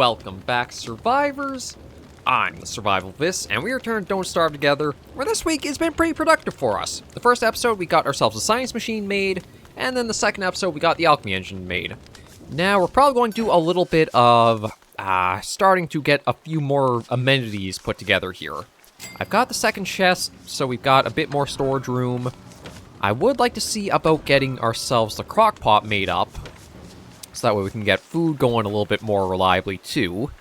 Welcome back, survivors. I'm the Survivalist, and we returned Don't Starve Together, where this week has been pretty productive for us. The first episode, we got ourselves a science machine made, and then the second episode, we got the alchemy engine made. Now, we're probably going to do a little bit of starting to get a few more amenities put together here. I've got the second chest, so we've got a bit more storage room. I would like to see about getting ourselves the crock pot made up, so that way we can get food going a little bit more reliably too.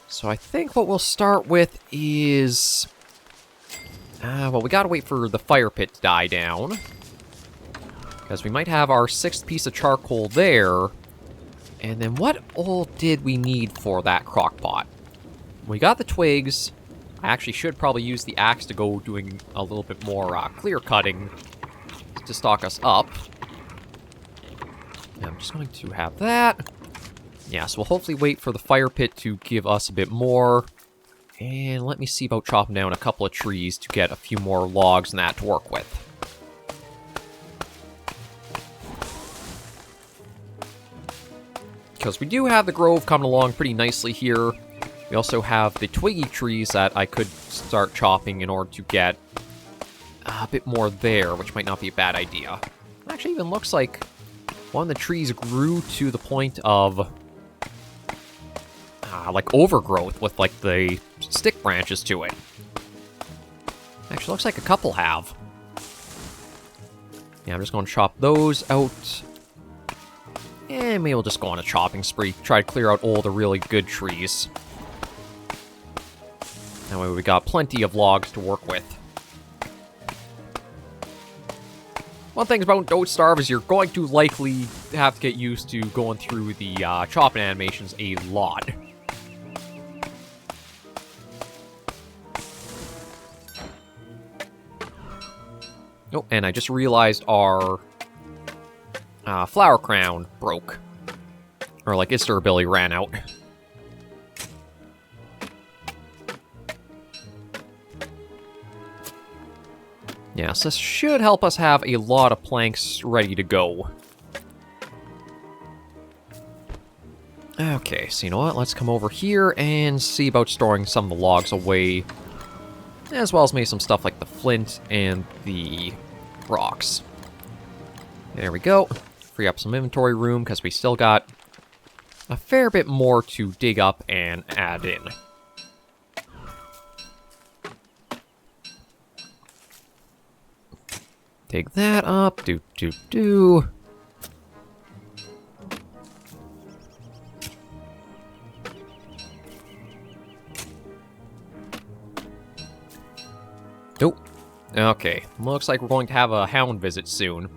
So I think what we'll start with is... well, we gotta wait for the fire pit to die down, because we might have our 6th piece of charcoal there. And then what all did we need for that crock pot? We got the twigs. I actually should probably use the axe to go doing a little bit more clear cutting to stock us up. And I'm just going to have that. Yeah, so we'll hopefully wait for the fire pit to give us a bit more. And let me see about chopping down a couple of trees to get a few more logs and that to work with. Because we do have the grove coming along pretty nicely here. We also have the twiggy trees that I could start chopping in order to get a bit more there, which might not be a bad idea. It actually even looks like one of the trees grew to the point of like overgrowth with like the stick branches to it. Actually looks like a couple have. Yeah, I'm just going to chop those out. And maybe we'll just go on a chopping spree, try to clear out all the really good trees. That way we got plenty of logs to work with. One thing about Don't Starve is you're going to likely have to get used to going through the chopping animations a lot. Oh, and I just realized our flower crown broke. Or like its durability ran out. Yeah, so this should help us have a lot of planks ready to go. Okay, so you know what? Let's come over here and see about storing some of the logs away. As well as maybe some stuff like the flint and the rocks. There we go. Free up some inventory room, because we still got a fair bit more to dig up and add in. Take that up, do. Nope. Okay, looks like we're going to have a hound visit soon.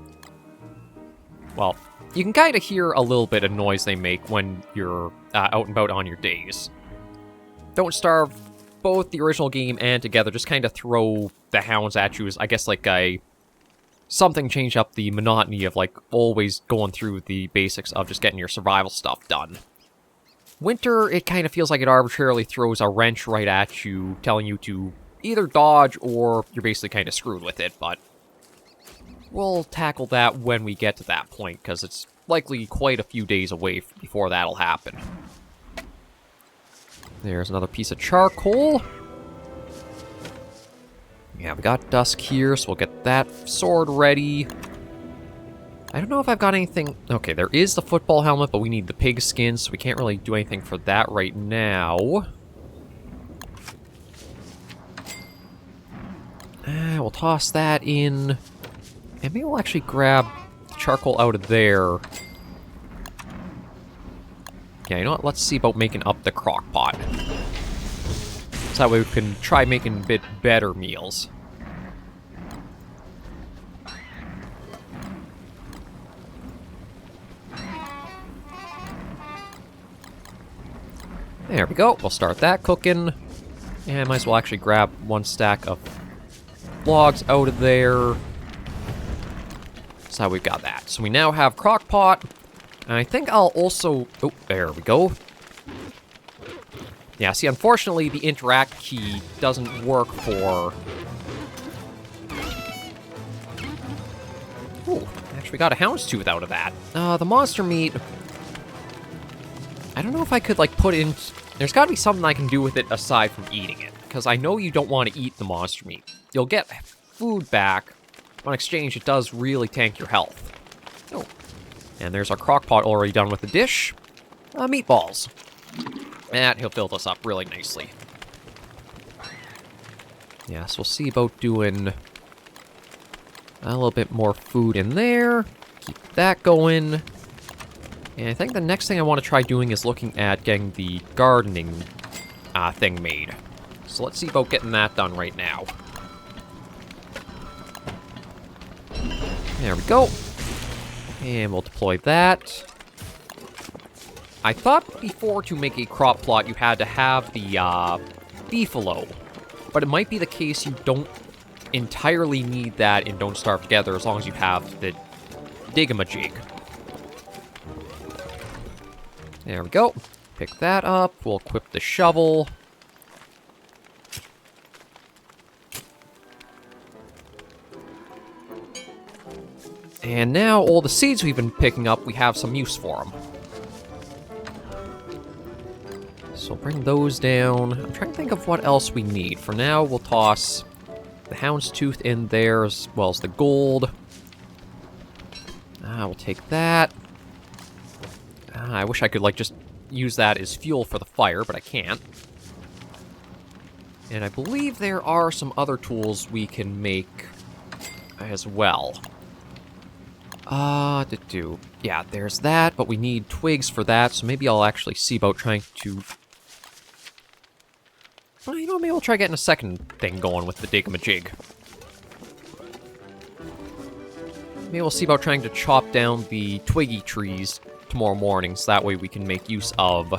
Well, you can kind of hear a little bit of noise they make when you're out and about on your days. Don't Starve, both the original game and together, just kind of throw the hounds at you as, I guess, like something change up the monotony of, like, always going through the basics of just getting your survival stuff done. Winter, it kind of feels like it arbitrarily throws a wrench right at you, telling you to either dodge or you're basically kind of screwed with it, but we'll tackle that when we get to that point, because it's likely quite a few days away before that'll happen. There's another piece of charcoal. Yeah, we got dusk here, so we'll get that sword ready. I don't know if I've got anything... Okay, there is the football helmet, but we need the pig skin, so we can't really do anything for that right now. We'll toss that in. And maybe we'll actually grab the charcoal out of there. Yeah, you know what? Let's see about making up the crock pot. So that way we can try making a bit better meals. There we go. We'll start that cooking. And I might as well actually grab one stack of logs out of there. So we've got that. So we now have crock pot. And I think I'll also... Oh, there we go. Yeah, see, unfortunately, the interact key doesn't work for... Ooh, actually got a houndstooth out of that. The monster meat... I don't don't know if I could, like, put in... There's gotta be something I can do with it aside from eating it. Because I know you don't want to eat the monster meat. You'll get food back. On exchange, it does really tank your health. Oh. And there's our crock pot already done with the dish. Meatballs. And he'll fill this up really nicely. Yeah, so we'll see about doing a little bit more food in there. Keep that going. And I think the next thing I want to try doing is looking at getting the gardening thing made. So let's see about getting that done right now. There we go. And we'll deploy that. I thought before to make a crop plot you had to have the beefalo. But it might be the case you don't entirely need that in Don't Starve Together as long as you have the digamajig. There we go. Pick that up. We'll equip the shovel. And now all the seeds we've been picking up, we have some use for them. So bring those down. I'm trying to think of what else we need. For now, we'll toss the houndstooth in there as well as the gold. We'll take that. I wish I could, like, just use that as fuel for the fire, but I can't. And I believe there are some other tools we can make as well. Yeah, there's that, but we need twigs for that, so maybe I'll actually see about trying to... Well, you know, maybe we'll try getting a second thing going with the digamajig. Maybe we'll see about trying to chop down the twiggy trees tomorrow morning, so that way we can make use of...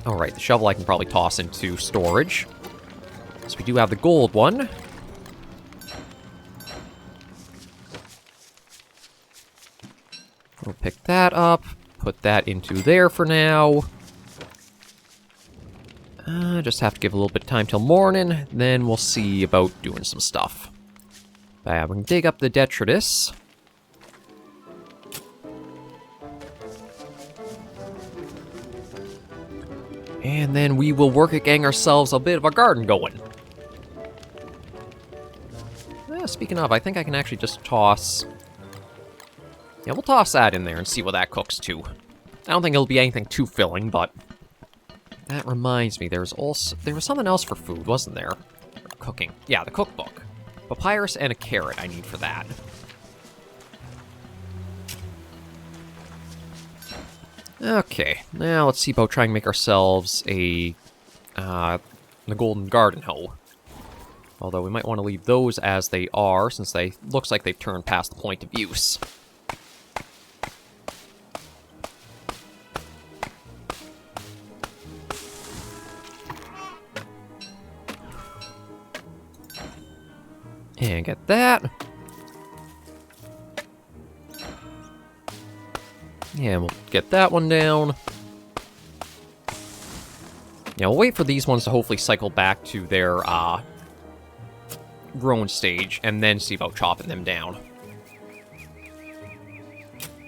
Alright, the shovel I can probably toss into storage. So we do have the gold one. We'll pick that up, put that into there for now. Just have to give a little bit of time till morning, then we'll see about doing some stuff. We can dig up the detritus. And then we will work at getting ourselves a bit of a garden going. Speaking of, I think I can actually just toss... Yeah, we'll toss that in there and see what that cooks to. I don't think it'll be anything too filling, but... That reminds me, there was something else for food, wasn't there? Cooking. Yeah, the cookbook. Papyrus and a carrot I need for that. Okay, now let's see about trying to make ourselves the golden garden hoe. Although we might want to leave those as they are, since they looks like they've turned past the point of use. And get that. Yeah, we'll get that one down. Yeah, we'll wait for these ones to hopefully cycle back to their grown stage, and then see about chopping them down.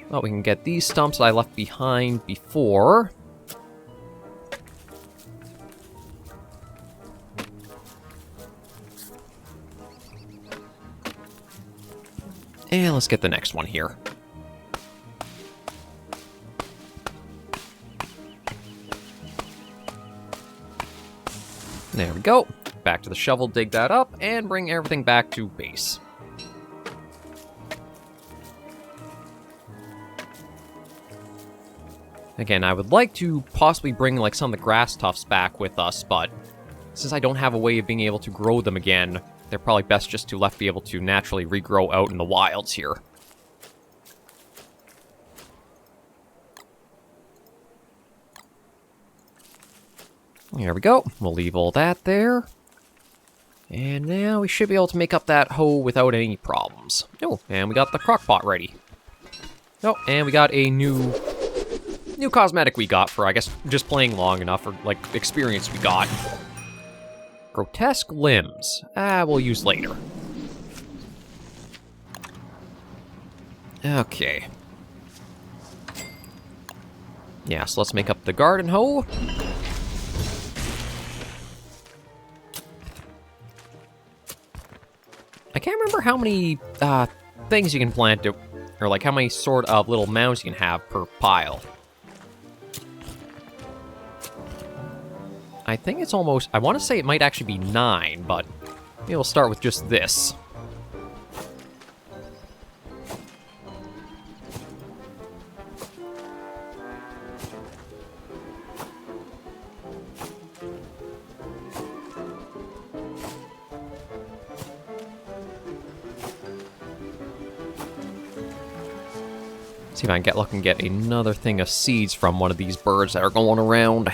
Well, we can get these stumps that I left behind before. And let's get the next one here. There we go. Back to the shovel, dig that up, and bring everything back to base. Again, I would like to possibly bring, like, some of the grass tufts back with us, but since I don't have a way of being able to grow them again, they're probably best just to be able to naturally regrow out in the wilds here. There we go. We'll leave all that there. And now we should be able to make up that hoe without any problems. Oh, and we got the crock pot ready. Oh, and we got a new cosmetic we got for, I guess, just playing long enough, or, like, experience we got. Grotesque limbs. We'll use later. Okay. Yeah, so let's make up the garden hoe. I can't remember how many things you can plant, or like how many sort of little mounds you can have per pile. I think it's almost, I want to say it might actually be 9, but maybe we'll start with just this. See if I can get lucky and get another thing of seeds from one of these birds that are going around.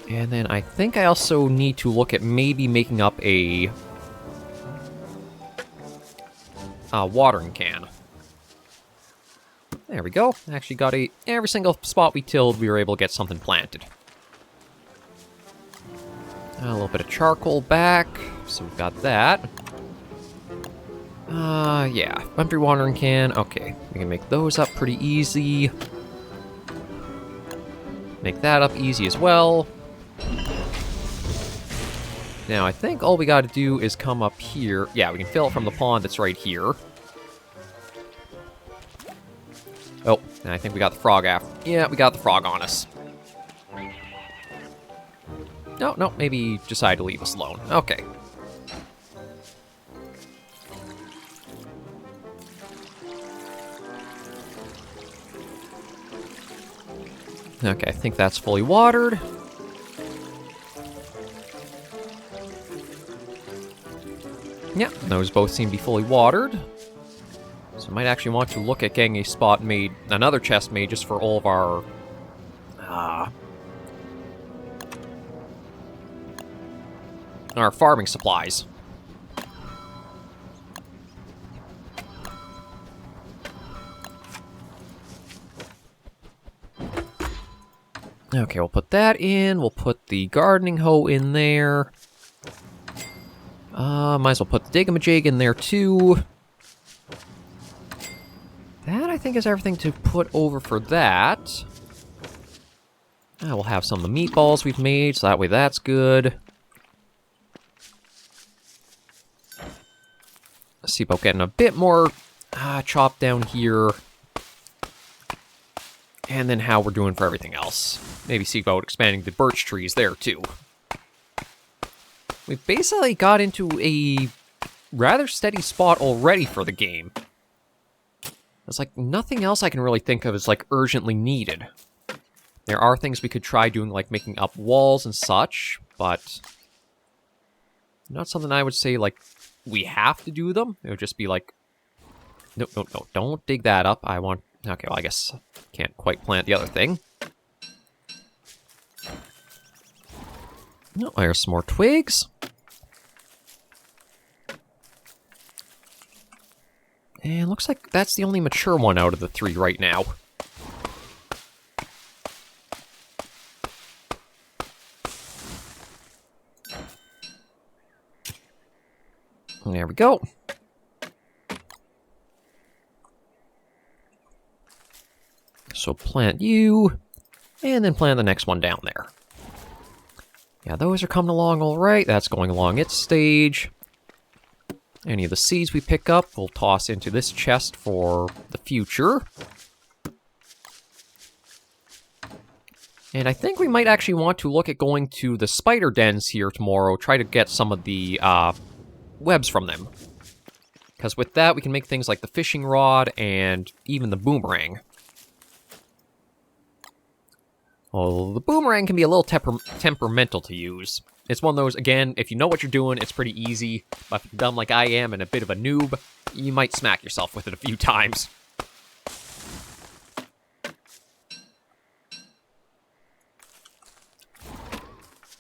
And then I think I also need to look at maybe making up a watering can. There we go. Actually got every single spot we tilled, we were able to get something planted. A little bit of charcoal back, so we've got that. Yeah, empty watering can. Okay, we can make those up pretty easy. Make that up easy as well. Now, I think all we gotta do is come up here. Yeah, we can fill it from the pond that's right here. Oh, and I think we got the frog after. Yeah, we got the frog on us. No, maybe decide to leave us alone. Okay. Okay, I think that's fully watered. Yeah, those both seem to be fully watered. So I might actually want to look at getting a spot made, another chest made just for all of our farming supplies. Okay, we'll put that in. We'll put the gardening hoe in there. Might as well put the digamajig in there too. That, I think, is everything to put over for that. We'll have some of the meatballs we've made, so that way that's good. Let's see about getting a bit more chopped down here. And then how we're doing for everything else. Maybe see about expanding the birch trees there, too. We've basically got into a rather steady spot already for the game. There's, like, nothing else I can really think of as, like, urgently needed. There are things we could try doing, like making up walls and such, but not something I would say, like, we have to do them. It would just be like, no, don't dig that up. I want... Okay, well, I guess can't quite plant the other thing. No, there's some more twigs. And looks like that's the only mature one out of the 3 right now. There we go. So plant you, and then plant the next one down there. Yeah, those are coming along all right. That's going along its stage. Any of the seeds we pick up, we'll toss into this chest for the future. And I think we might actually want to look at going to the spider dens here tomorrow, try to get some of the webs from them. Because with that, we can make things like the fishing rod and even the boomerang. Well, the boomerang can be a little temperamental to use. It's one of those, again, if you know what you're doing, it's pretty easy. But if you're dumb like I am and a bit of a noob, you might smack yourself with it a few times.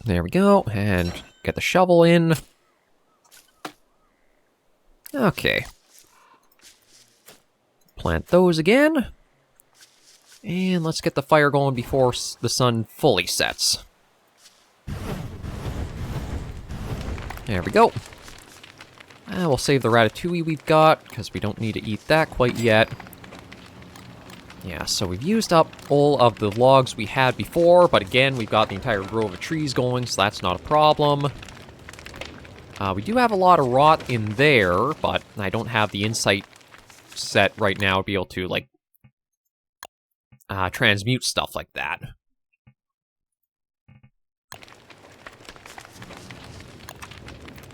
There we go, and get the shovel in. Okay. Plant those again. And let's get the fire going before the sun fully sets. There we go. We'll save the ratatouille we've got, because we don't need to eat that quite yet. Yeah, so we've used up all of the logs we had before, but again, we've got the entire grove of trees going, so that's not a problem. We do have a lot of rot in there, but I don't have the insight set right now to be able to, like, transmute stuff like that.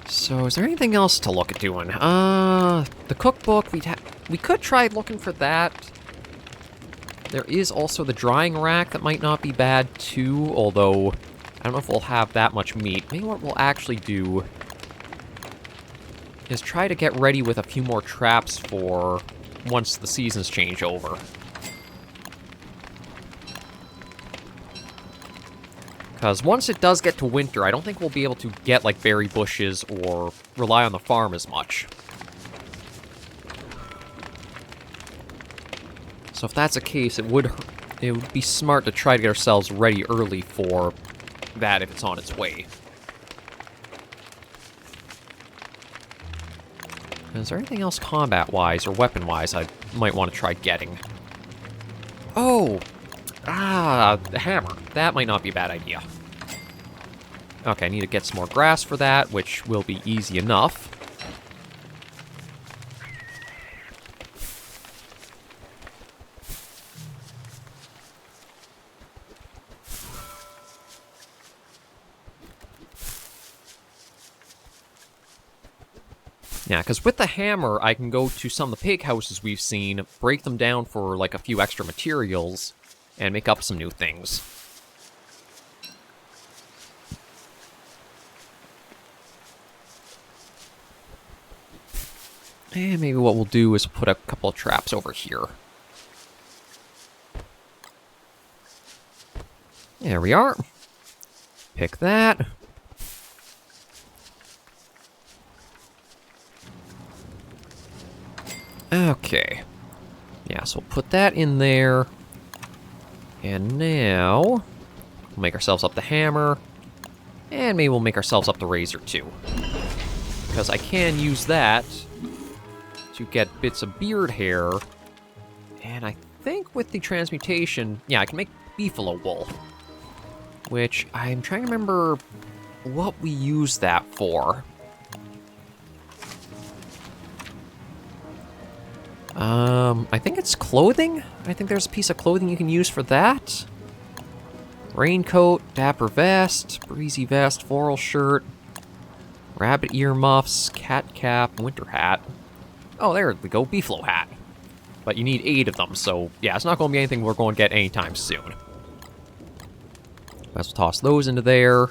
So, is there anything else to look at doing? The cookbook, we could try looking for that. There is also the drying rack that might not be bad, too, although I don't know if we'll have that much meat. Maybe what we'll actually do is try to get ready with a few more traps for once the seasons change over. Because once it does get to winter, I don't think we'll be able to get, like, berry bushes or rely on the farm as much. So if that's the case, it would be smart to try to get ourselves ready early for that if it's on its way. Is there anything else combat-wise or weapon-wise I might want to try getting? Oh! The hammer. That might not be a bad idea. Okay, I need to get some more grass for that, which will be easy enough. Yeah, because with the hammer, I can go to some of the pig houses we've seen, break them down for, like, a few extra materials, and make up some new things. And maybe what we'll do is put a couple of traps over here. There we are. Pick that. Okay. Yeah, so we'll put that in there. And now, we'll make ourselves up the hammer. And maybe we'll make ourselves up the razor, too. Because I can use that to get bits of beard hair. And I think with the transmutation, yeah, I can make beefalo wool. Which, I'm trying to remember what we use that for. I think it's clothing? I think there's a piece of clothing you can use for that. Raincoat, dapper vest, breezy vest, floral shirt, rabbit earmuffs, cat cap, winter hat. Oh, there we go, beefalo hat. But you need 8 of them, so yeah, it's not going to be anything we're going to get anytime soon. Let's toss those into there.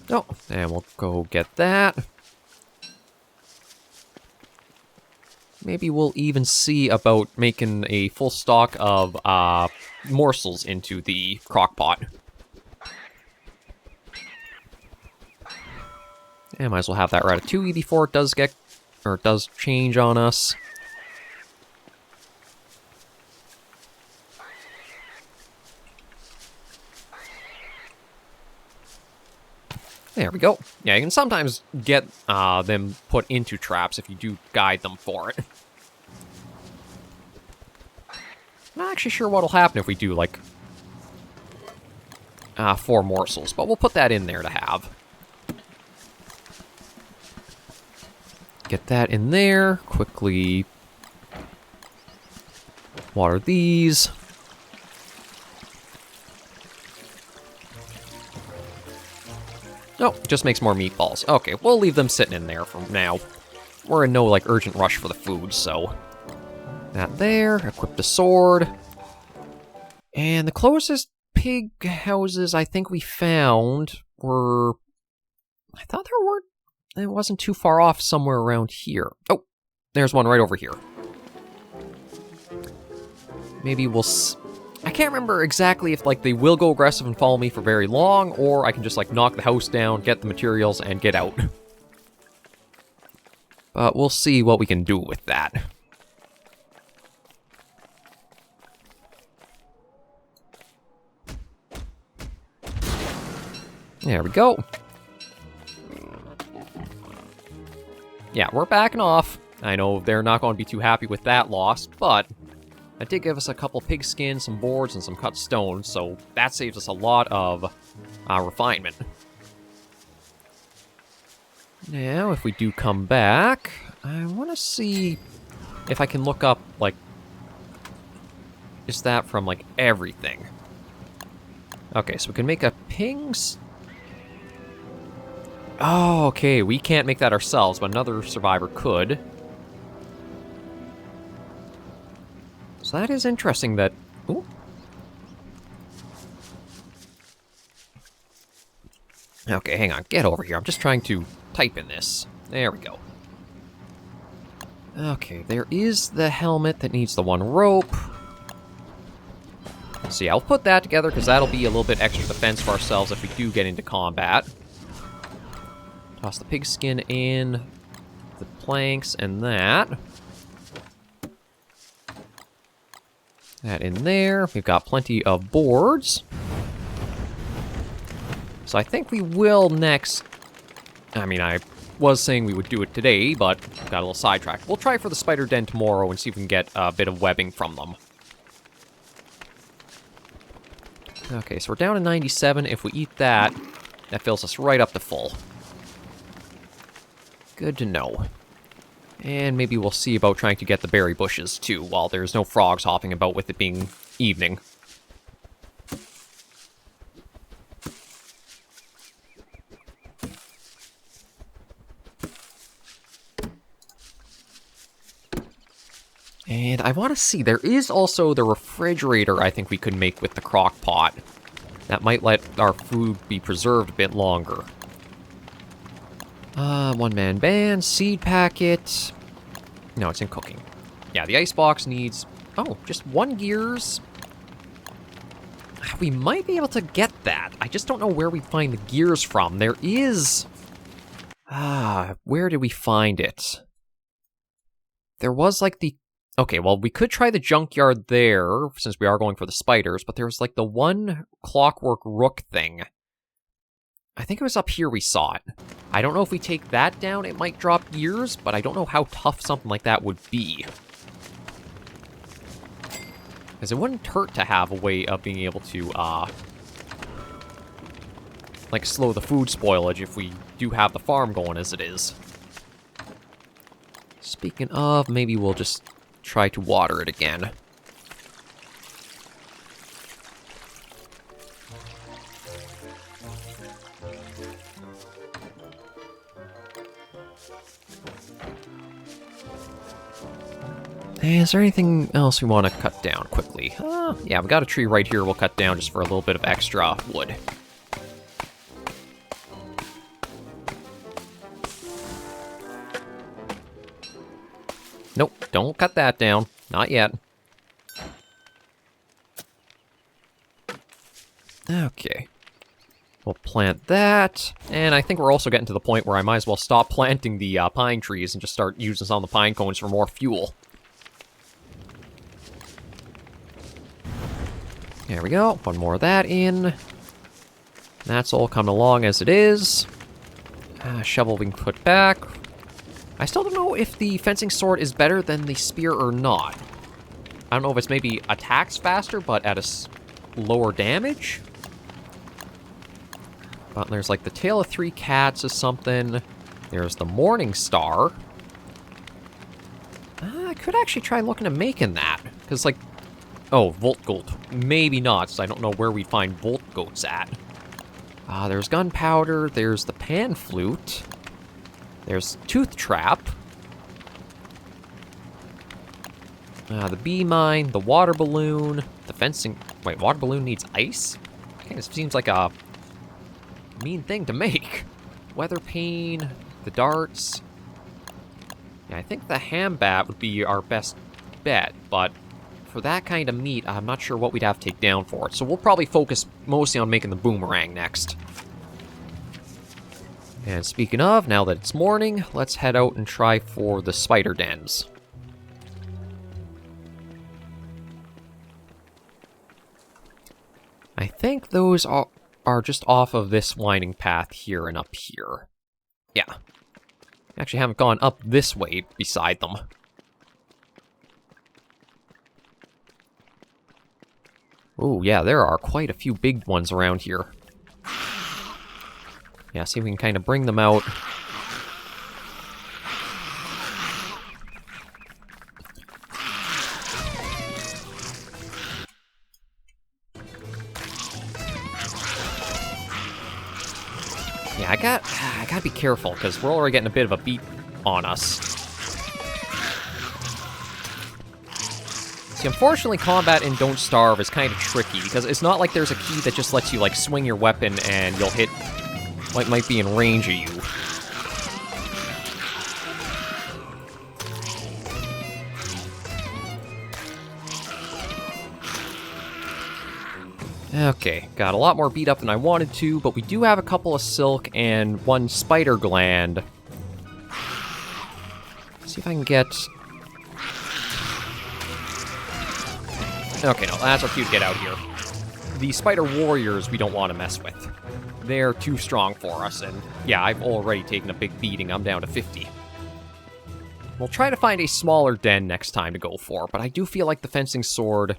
Oh, and we'll go get that. Maybe we'll even see about making a full stock of morsels into the crock pot. And might as well have that ratatouille before it does get, or it does change on us. There we go. Yeah, you can sometimes get them put into traps if you do guide them for it. Not actually sure what'll happen if we do, like, 4 morsels, but we'll put that in there to have. Get that in there. Quickly water these. Oh, just makes more meatballs. Okay, we'll leave them sitting in there for now. We're in no, like, urgent rush for the food, so... That there. Equip the sword. And the closest pig houses I think we found were... I thought there were... It wasn't too far off somewhere around here. Oh, there's one right over here. Maybe we'll... I can't remember exactly if, like, they will go aggressive and follow me for very long, or I can just, like, knock the house down, get the materials, and get out. But we'll see what we can do with that. There we go. Yeah, we're backing off. I know they're not going to be too happy with that loss, but That did give us a couple pig skins, some boards, and some cut stones, so that saves us a lot of refinement. Now, if we do come back, I want to see if I can look up, like, is that from, like, everything? Okay, so we can make a pings. Oh, okay, we can't make that ourselves, but another survivor could. So that is interesting that... Ooh. Okay, hang on, get over here. I'm just trying to type in this. There we go. Okay, there is the helmet that needs the one rope. So yeah, I'll put that together because that'll be a little bit extra defense for ourselves if we do get into combat. Toss the pig skin in, the planks, and that. That in there. We've got plenty of boards. So I think we will next... I mean, I was saying we would do it today, but got a little sidetracked. We'll try for the spider den tomorrow and see if we can get a bit of webbing from them. Okay, so we're down to 97. If we eat that, that fills us right up to full. Good to know. And maybe we'll see about trying to get the berry bushes, too, while there's no frogs hopping about with it being evening. And I want to see, there is also the refrigerator I think we could make with the crock pot. That might let our food be preserved a bit longer. One-man band, seed packet. No, it's in cooking. Yeah, the icebox needs... Oh, just 1 gears. We might be able to get that. I just don't know where we find the gears from. There is... where did we find it? There was, like, the... Okay, well, we could try the junkyard there, since we are going for the spiders, but there's, like, the one clockwork rook thing. I think it was up here we saw it. I don't know if we take that down, it might drop gears, but I don't know how tough something like that would be. Because it wouldn't hurt to have a way of being able to, like, slow the food spoilage if we do have the farm going as it is. Speaking of, maybe we'll just try to water it again. Is there anything else we want to cut down quickly? Yeah, we got a tree right here we'll cut down just for a little bit of extra wood. Nope, don't cut that down. Not yet. Okay. We'll plant that. And I think we're also getting to the point where I might as well stop planting the pine trees and just start using some of the pine cones for more fuel. There we go. One more of that in. That's all coming along as it is. Shovel we can put back. I still don't know if the fencing sword is better than the spear or not. I don't know if it's maybe attacks faster, but at a lower damage. But there's like the Tale of Three Cats is something. There's the Morning Star. I could actually try looking at making that. Because like... Oh, Volt Gold. Maybe not, so I don't know where we find Volt Goats at. There's gunpowder, there's the pan flute, there's tooth trap, the bee mine, the water balloon, the fencing... Wait, water balloon needs ice? Okay, this seems like a mean thing to make. Weather pane, the darts. Yeah, I think the ham bat would be our best bet, but... For that kind of meat, I'm not sure what we'd have to take down for it, so we'll probably focus mostly on making the boomerang next. And speaking of, now that it's morning, let's head out and try for the spider dens. I think those are just off of this winding path here and up here. Yeah. Actually haven't gone up this way beside them. Oh, yeah, there are quite a few big ones around here. Yeah, see if we can kind of bring them out. Yeah, I gotta be careful, because we're already getting a bit of a beat on us. See, unfortunately, combat in Don't Starve is kind of tricky, because it's not like there's a key that just lets you, like, swing your weapon and you'll hit what might be in range of you. Okay, got a lot more beat up than I wanted to, but we do have a couple of silk and one spider gland. See if I can get... Okay, no, that's our cue to get out here. The spider warriors we don't want to mess with. They're too strong for us, and yeah, I've already taken a big beating. I'm down to 50. We'll try to find a smaller den next time to go for, but I do feel like the fencing sword...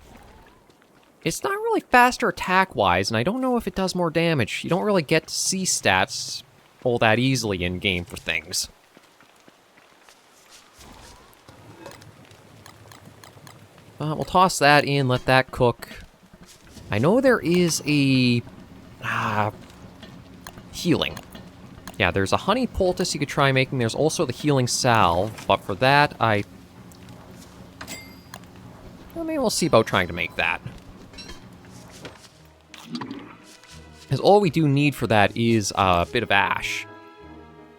It's not really faster attack-wise, and I don't know if it does more damage. You don't really get to see stats all that easily in-game for things. We'll toss that in, let that cook. I know there is a... healing. Yeah, there's a honey poultice you could try making. There's also the healing salve, but for that, well, maybe we'll see about trying to make that. Because all we do need for that is a bit of ash.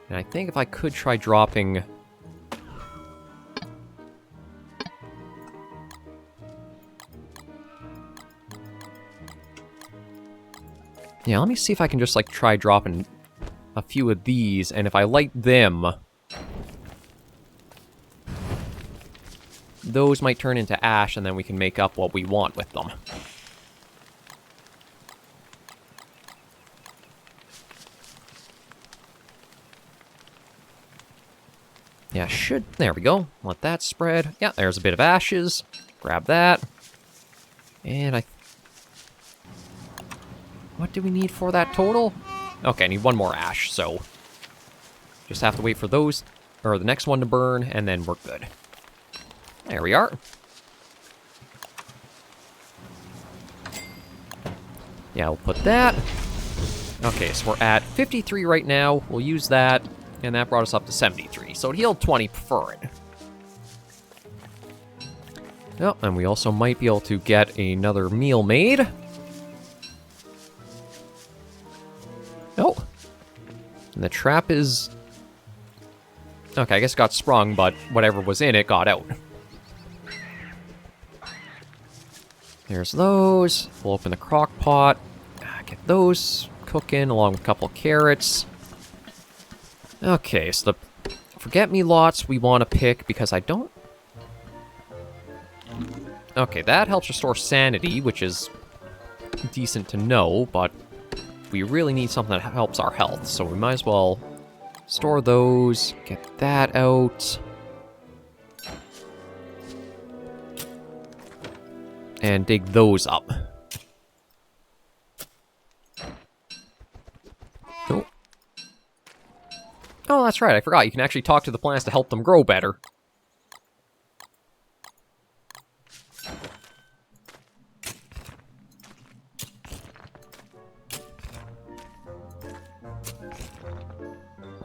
And I think if I could try dropping... Yeah, let me see if I can just, like, try dropping a few of these, and if I light them... Those might turn into ash, and then we can make up what we want with them. Yeah, there we go. Let that spread. Yeah, there's a bit of ashes. Grab that. And what do we need for that total? Okay, I need one more ash, so... Just have to wait for those, or the next one to burn, and then we're good. There we are. Yeah, we'll put that. Okay, so we're at 53 right now. We'll use that. And that brought us up to 73, so it healed 20 for it. Oh, and we also might be able to get another meal made. Oh. And the trap is... Okay, I guess it got sprung, but whatever was in it got out. There's those. We'll open the crock pot. Get those cooking along with a couple of carrots. Okay, so the forget-me-lots we want to pick, because I don't... Okay, that helps restore sanity, which is decent to know, but we really need something that helps our health, so we might as well store those, get that out, and dig those up. Oh. Oh, that's right, I forgot. You can actually talk to the plants to help them grow better.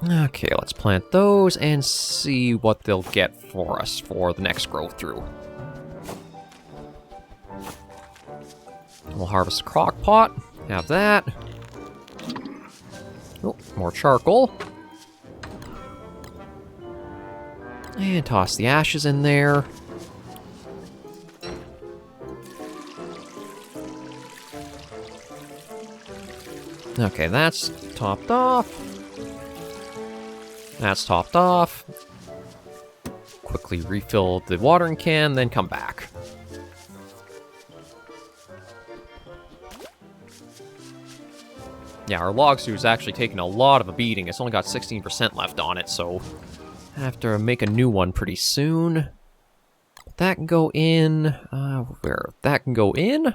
Okay, let's plant those and see what they'll get for us for the next growth through. We'll harvest a crock pot. Have that. Oh, more charcoal. And toss the ashes in there. Okay, that's topped off. That's topped off. Quickly refill the watering can, then come back. Yeah, our log stew is actually taking a lot of a beating. It's only got 16% left on it, so I have to make a new one pretty soon. That can go in... where? That can go in.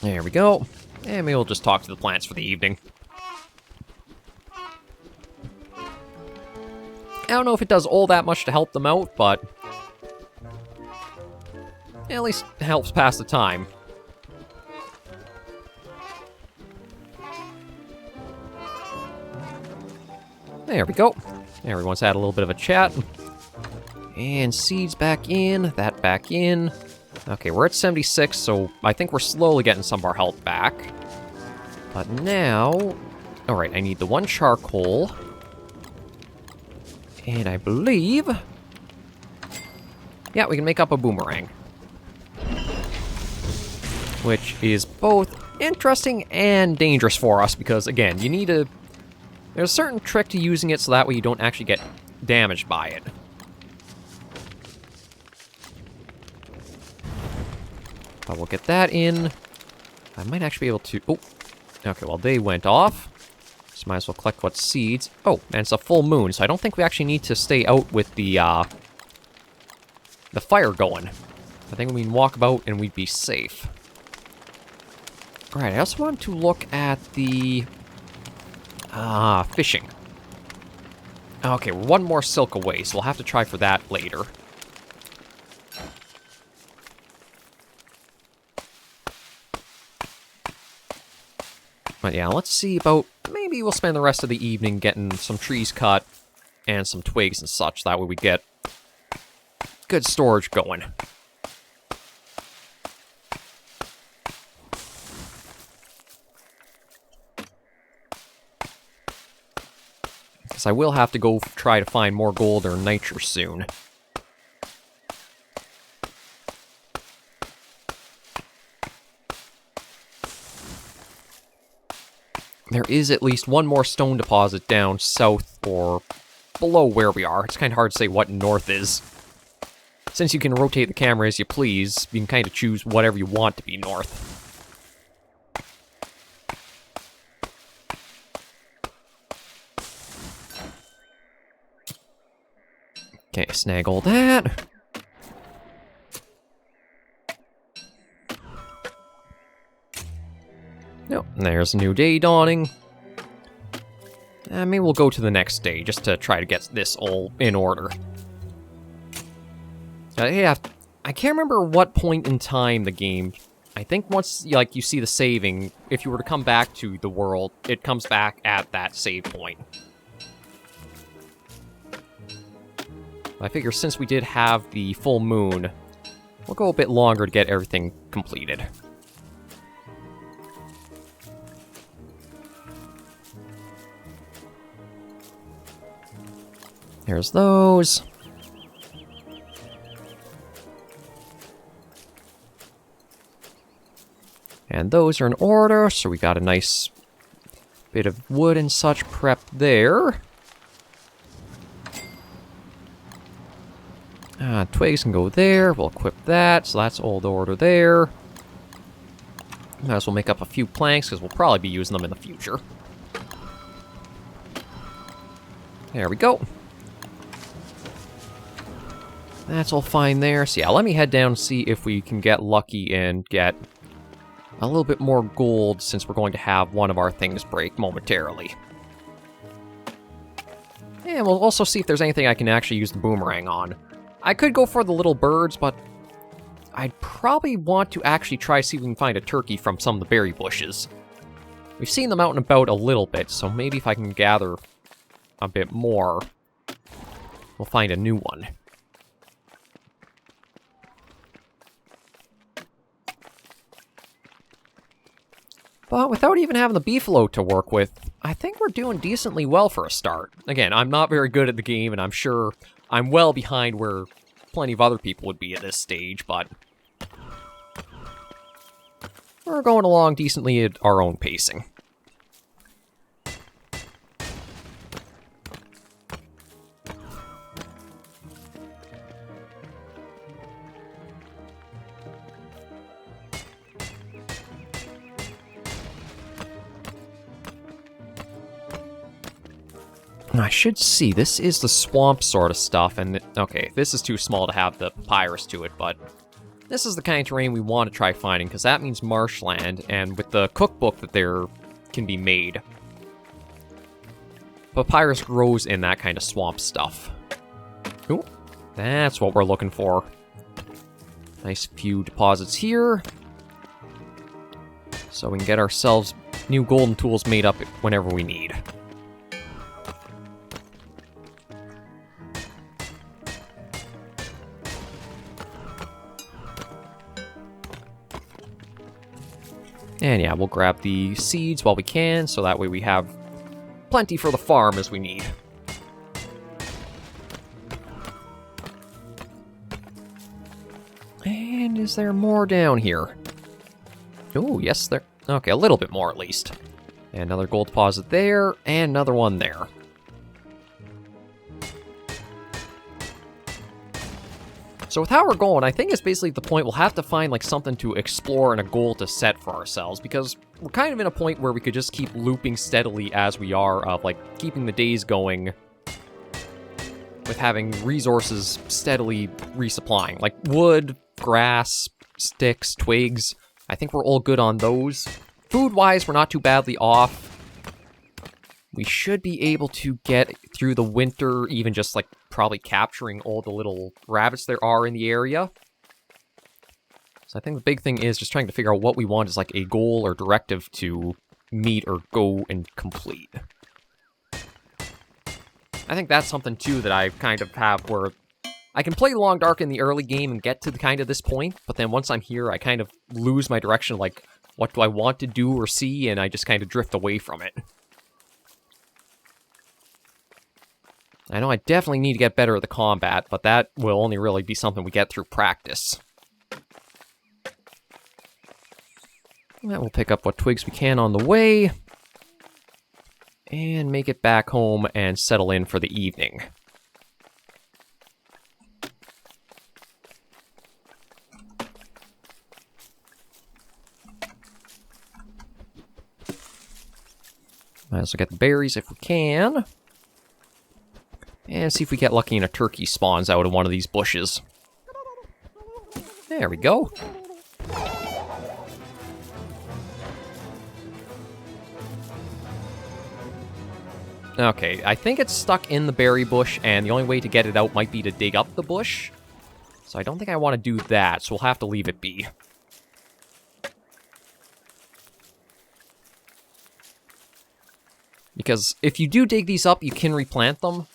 There we go. And maybe we'll just talk to the plants for the evening. I don't know if it does all that much to help them out, but at least it helps pass the time. There we go. Everyone's had a little bit of a chat. And seeds back in, that back in. Okay, we're at 76, so I think we're slowly getting some of our health back. But now... Alright, I need the 1 charcoal. And I believe... Yeah, we can make up a boomerang. Which is both interesting and dangerous for us, because, again, you need to... There's a certain trick to using it so that way you don't actually get damaged by it. But we'll get that in. I might actually be able to... Oh, okay, well, they went off. So might as well collect what seeds. Oh, and it's a full moon, so I don't think we actually need to stay out with the fire going. I think we can walk about and we'd be safe. Alright, I also want to look at the... fishing. Okay, we're 1 more silk away, so we'll have to try for that later. But yeah, let's see about... Maybe we'll spend the rest of the evening getting some trees cut and some twigs and such. That way we get good storage going. Because I will have to go try to find more gold or nitre soon. There is at least 1 more stone deposit down south or below where we are. It's kind of hard to say what north is. Since you can rotate the camera as you please, you can kind of choose whatever you want to be north. Okay, snag all that. Nope, there's a new day dawning. Maybe we'll go to the next day, just to try to get this all in order. Yeah, I can't remember what point in time the game... I think once, like, you see the saving, if you were to come back to the world, it comes back at that save point. I figure since we did have the full moon, we'll go a bit longer to get everything completed. There's those. And those are in order, so we got a nice bit of wood and such prepped there. Twigs can go there, we'll equip that, so that's all the order there. Might as well make up a few planks, because we'll probably be using them in the future. There we go. That's all fine there. So yeah, let me head down and see if we can get lucky and get a little bit more gold, since we're going to have one of our things break momentarily. And we'll also see if there's anything I can actually use the boomerang on. I could go for the little birds, but I'd probably want to actually try to see if we can find a turkey from some of the berry bushes. We've seen them out and about a little bit, so maybe if I can gather a bit more, we'll find a new one. But without even having the beefalo to work with, I think we're doing decently well for a start. Again, I'm not very good at the game, and I'm sure I'm well behind where plenty of other people would be at this stage, but we're going along decently at our own pacing. I should see, this is the swamp sort of stuff, and okay, this is too small to have the papyrus to it, but this is the kind of terrain we want to try finding, because that means marshland, and with the cookbook that there can be made, papyrus grows in that kind of swamp stuff. Ooh, that's what we're looking for. Nice few deposits here. So we can get ourselves new golden tools made up whenever we need. And yeah, we'll grab the seeds while we can, so that way we have plenty for the farm as we need. And is there more down here? Oh, yes, there... Okay, a little bit more at least. And another gold deposit there, and another one there. So with how we're going, I think it's basically the point we'll have to find like something to explore and a goal to set for ourselves, because we're kind of in a point where we could just keep looping steadily as we are, of like keeping the days going with having resources steadily resupplying, like wood, grass, sticks, twigs. I think we're all good on those. Food-wise, we're not too badly off. We should be able to get through the winter, even just like probably capturing all the little rabbits there are in the area. So I think the big thing is just trying to figure out what we want as like a goal or directive to meet or go and complete. I think that's something too that I kind of have where I can play Long Dark in the early game and get to kind of this point, but then once I'm here, I kind of lose my direction, like, what do I want to do or see, and I just kind of drift away from it. I know I definitely need to get better at the combat, but that will only really be something we get through practice. And we'll pick up what twigs we can on the way, and make it back home and settle in for the evening. Might as well get the berries if we can. And see if we get lucky and a turkey spawns out of one of these bushes. There we go. Okay, I think it's stuck in the berry bush, and the only way to get it out might be to dig up the bush. So I don't think I want to do that, so we'll have to leave it be. Because if you do dig these up, you can replant them.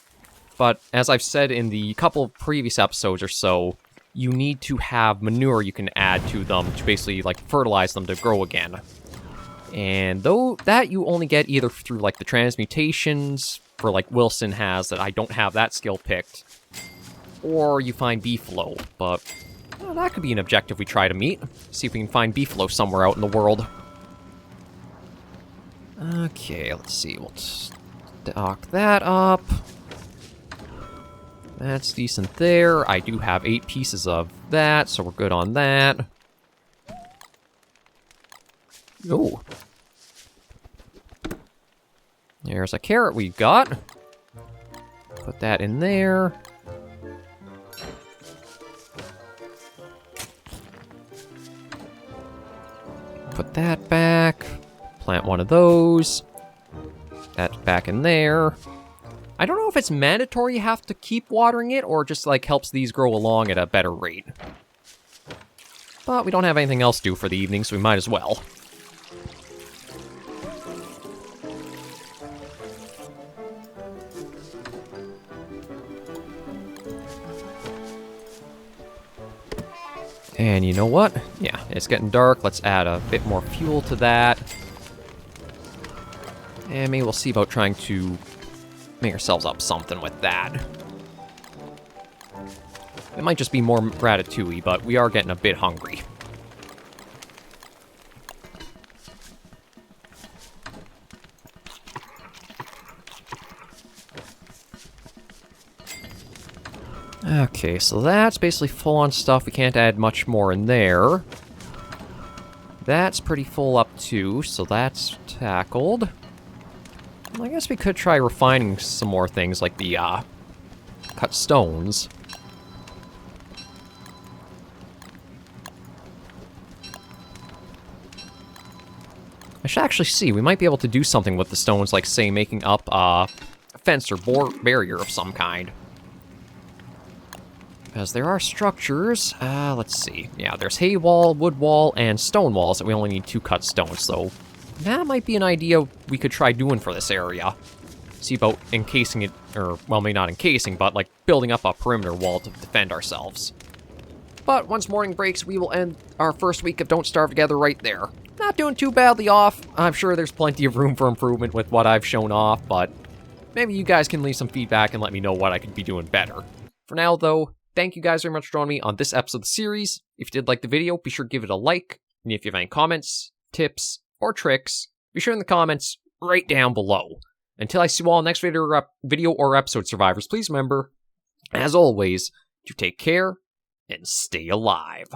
But as I've said in the couple previous episodes or so, you need to have manure you can add to them to basically like fertilize them to grow again. And though that you only get either through like the transmutations for like Wilson has, that I don't have that skill picked, or you find beefalo. But well, that could be an objective we try to meet. See if we can find beefalo somewhere out in the world. Okay, let's see. We'll stock that up. That's decent there. I do have 8 pieces of that, so we're good on that. Ooh. There's a carrot we've got. Put that in there. Put that back. Plant one of those. That's back in there. I don't know if it's mandatory you have to keep watering it, or just, like, helps these grow along at a better rate. But we don't have anything else to do for the evening, so we might as well. And you know what? Yeah, it's getting dark. Let's add a bit more fuel to that. And maybe we'll see about trying to make ourselves up something with that. It might just be more ratatouille, but we are getting a bit hungry. Okay, so that's basically full on stuff. We can't add much more in there. That's pretty full up too, so that's tackled. I guess we could try refining some more things, like the, cut stones. I should actually see. We might be able to do something with the stones, like, say, making up a fence or barrier of some kind. Because there are structures. Let's see. Yeah, there's hay wall, wood wall, and stone walls, and we only need 2 cut stones, so that might be an idea we could try doing for this area. See about encasing it, or, well, maybe not encasing, but, like, building up a perimeter wall to defend ourselves. But once morning breaks, we will end our first week of Don't Starve Together right there. Not doing too badly off. I'm sure there's plenty of room for improvement with what I've shown off, but maybe you guys can leave some feedback and let me know what I could be doing better. For now, though, thank you guys very much for joining me on this episode of the series. If you did like the video, be sure to give it a like. And if you have any comments, tips, or tricks, be sure in the comments right down below. Until I see you all in the next video or episode, survivors, please remember, as always, to take care and stay alive.